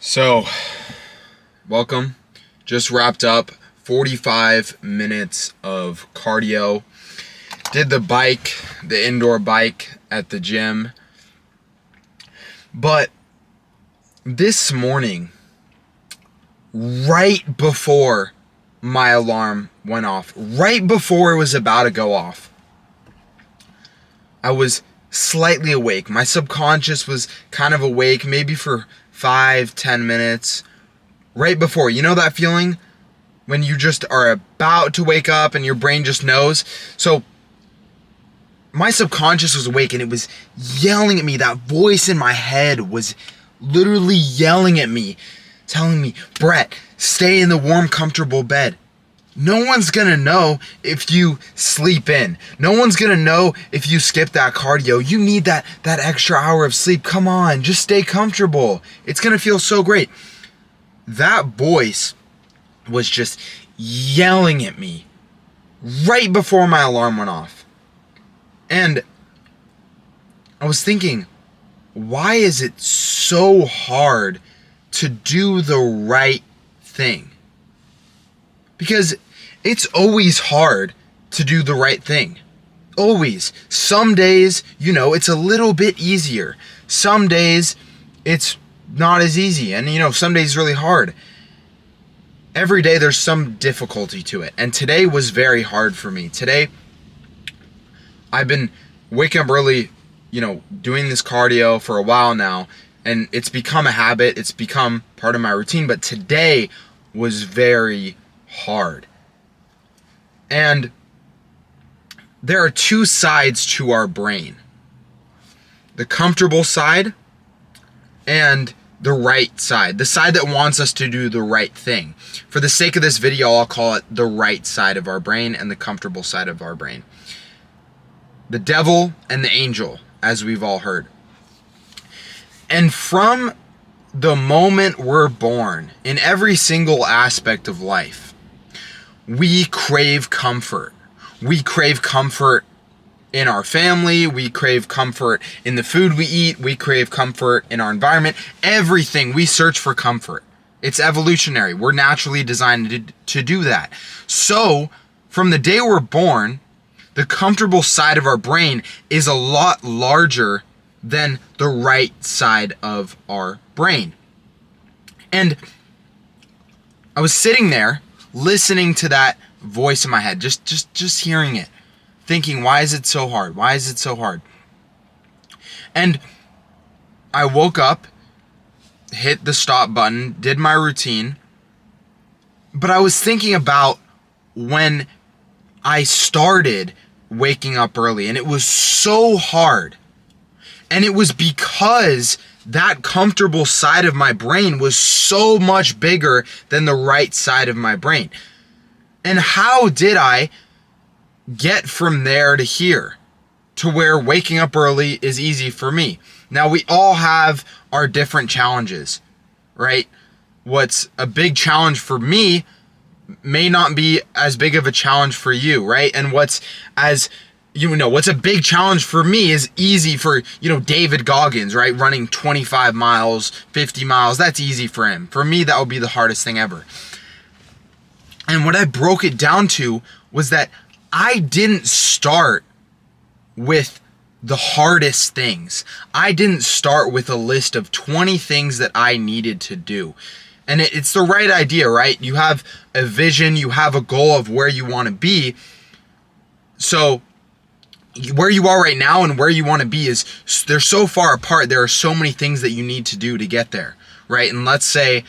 So, welcome. Just wrapped up 45 minutes of cardio. Did the indoor bike at the gym. But this morning, right before my alarm went off, right before it was about to go off, I was slightly awake. My subconscious was kind of awake, maybe for 5-10 minutes. Right before, you know that feeling when you just are about to wake up and your brain just knows? So my subconscious was awake and it was yelling at me. That voice in my head was literally yelling at me, telling me, Brett, stay in the warm, comfortable bed. No one's gonna know if you sleep in. No one's gonna know if you skip that cardio. You need that extra hour of sleep. Come on, just stay comfortable. It's gonna feel so great. That voice was just yelling at me right before my alarm went off. And I was thinking, why is it so hard to do the right thing? Because it's always hard to do the right thing. Always. Some days, it's a little bit easier. Some days, it's not as easy. And, some days it's really hard. Every day there's some difficulty to it. And today was very hard for me. Today, I've been waking up early, doing this cardio for a while now. And it's become a habit. It's become part of my routine. But today was very hard. And there are two sides to our brain: the comfortable side and the right side, the side that wants us to do the right thing. For the sake of this video, I'll call it the right side of our brain and the comfortable side of our brain. The devil and the angel, as we've all heard. And from the moment we're born, in every single aspect of life, we crave comfort. We crave comfort in our family. We crave comfort in the food we eat. We crave comfort in our environment. Everything, we search for comfort. It's evolutionary. We're naturally designed to do that. So, from the day we're born, the comfortable side of our brain is a lot larger than the right side of our brain. And I was sitting there listening to that voice in my head, just hearing it, thinking, why is it so hard? Why is it so hard? And I woke up, hit the stop button, did my routine, but I was thinking about when I started waking up early, and it was so hard. And it was because that comfortable side of my brain was so much bigger than the right side of my brain. And how did I get from there to here, to where waking up early is easy for me? Now, we all have our different challenges, right? What's a big challenge for me may not be as big of a challenge for you, right? And what's a big challenge for me is easy for, David Goggins, right? Running 25 miles, 50 miles, that's easy for him. For me, that would be the hardest thing ever. And what I broke it down to was that I didn't start with the hardest things. I didn't start with a list of 20 things that I needed to do. And it's the right idea, right? You have a vision, you have a goal of where you want to be. So where you are right now and where you want to be they're so far apart. There are so many things that you need to do to get there, right? And let's say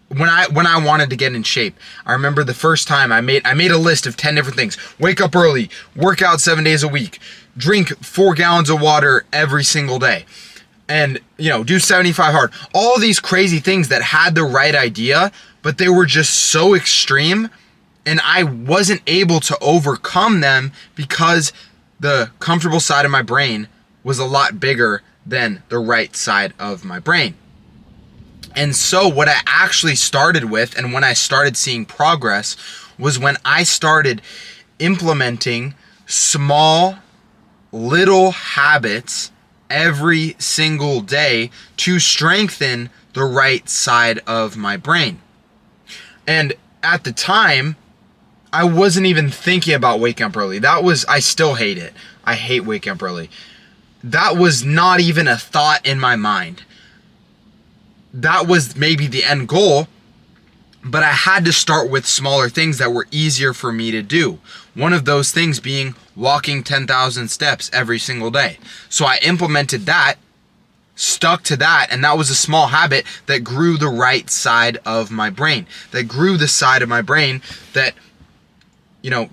when I wanted to get in shape, I remember the first time I made a list of 10 different things. Wake up early, work out 7 days a week, drink 4 gallons of water every single day, and do 75 hard. All of these crazy things that had the right idea, but they were just so extreme, and I wasn't able to overcome them because the comfortable side of my brain was a lot bigger than the right side of my brain. And so what I actually started with, and when I started seeing progress, was when I started implementing small, little habits every single day to strengthen the right side of my brain. And at the time, I wasn't even thinking about waking up early. I still hate it. I hate waking up early. That was not even a thought in my mind. That was maybe the end goal, but I had to start with smaller things that were easier for me to do. One of those things being walking 10,000 steps every single day. So I implemented that, stuck to that, and that was a small habit that grew the right side of my brain. That grew the side of my brain that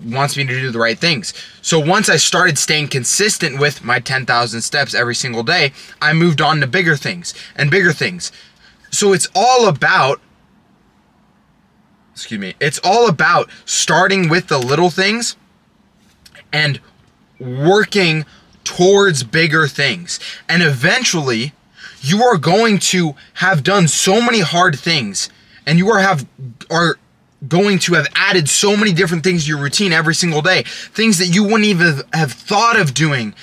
wants me to do the right things. So once I started staying consistent with my 10,000 steps every single day, I moved on to bigger things and bigger things. So it's all about starting with the little things and working towards bigger things. And eventually, you are going to have done so many hard things, and you are going to have added so many different things to your routine every single day, things that you wouldn't even have thought of doing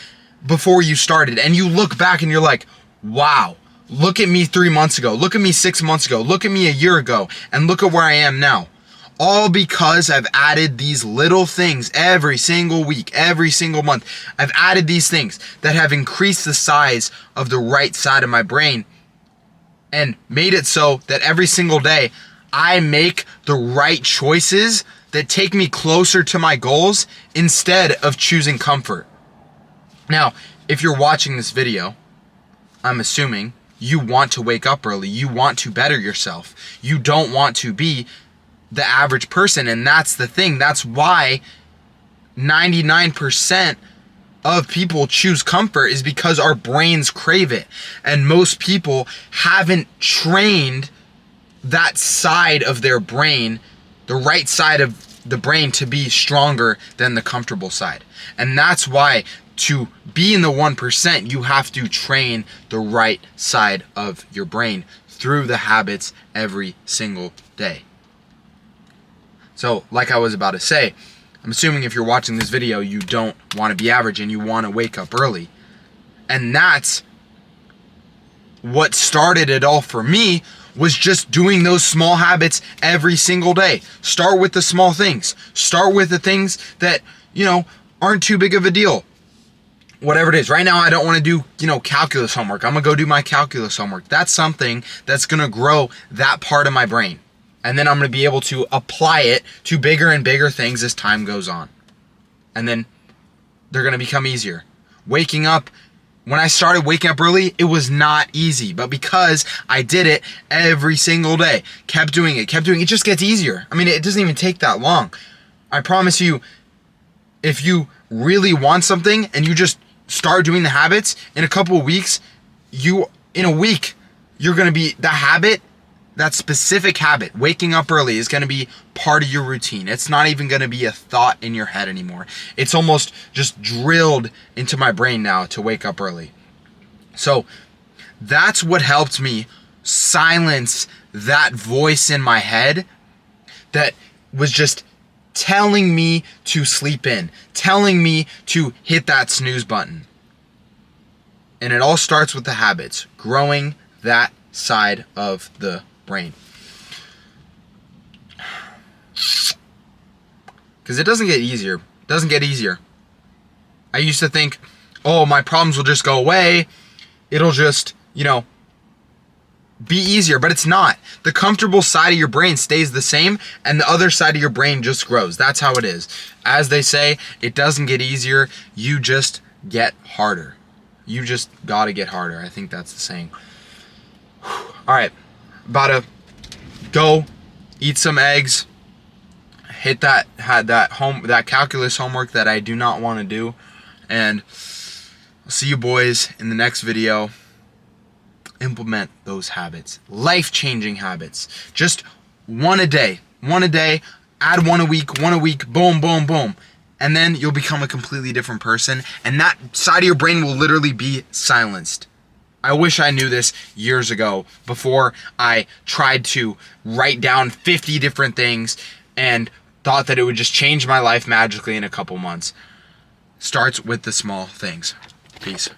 before you started. And you look back and you're like, wow, look at me 3 months ago, look at me 6 months ago, look at me a year ago, and look at where I am now. All because I've added these little things every single week, every single month. I've added these things that have increased the size of the right side of my brain and made it so that every single day I make the right choices that take me closer to my goals instead of choosing comfort. Now, if you're watching this video, I'm assuming you want to wake up early. You want to better yourself. You don't want to be the average person. And that's the thing. That's why 99% of people choose comfort, is because our brains crave it. And most people haven't trained that side of their brain, the right side of the brain, to be stronger than the comfortable side. And that's why, to be in the 1%, you have to train the right side of your brain through the habits every single day. So, like I was about to say, I'm assuming if you're watching this video, you don't want to be average and you want to wake up early. And that's what started it all for me, was just doing those small habits every single day. Start with the small things. Start with the things that, aren't too big of a deal. Whatever it is. Right now, I don't want to do, calculus homework. I'm going to go do my calculus homework. That's something that's going to grow that part of my brain. And then I'm going to be able to apply it to bigger and bigger things as time goes on. And then they're going to become easier. When I started waking up early, it was not easy. But because I did it every single day, kept doing it, it just gets easier. I mean, it doesn't even take that long. I promise you, if you really want something and you just start doing the habits, in a couple of weeks, you're going to be the habit. That specific habit, waking up early, is going to be part of your routine. It's not even going to be a thought in your head anymore. It's almost just drilled into my brain now to wake up early. So that's what helped me silence that voice in my head that was just telling me to sleep in, telling me to hit that snooze button. And it all starts with the habits, growing that side of the brain. Because it doesn't get easier. It doesn't get easier. I used to think, my problems will just go away. It'll just, be easier. But it's not. The comfortable side of your brain stays the same, and the other side of your brain just grows. That's how it is. As they say, it doesn't get easier. You just get harder. You just gotta get harder. I think that's the saying. All right, about to go eat some eggs, hit that calculus homework that I do not want to do, and I'll see you boys in the next video. Implement those habits, life-changing habits. Just one a day, add one a week, boom, boom, boom. And then you'll become a completely different person, and that side of your brain will literally be silenced. I wish I knew this years ago, before I tried to write down 50 different things and thought that it would just change my life magically in a couple months. Starts with the small things. Peace.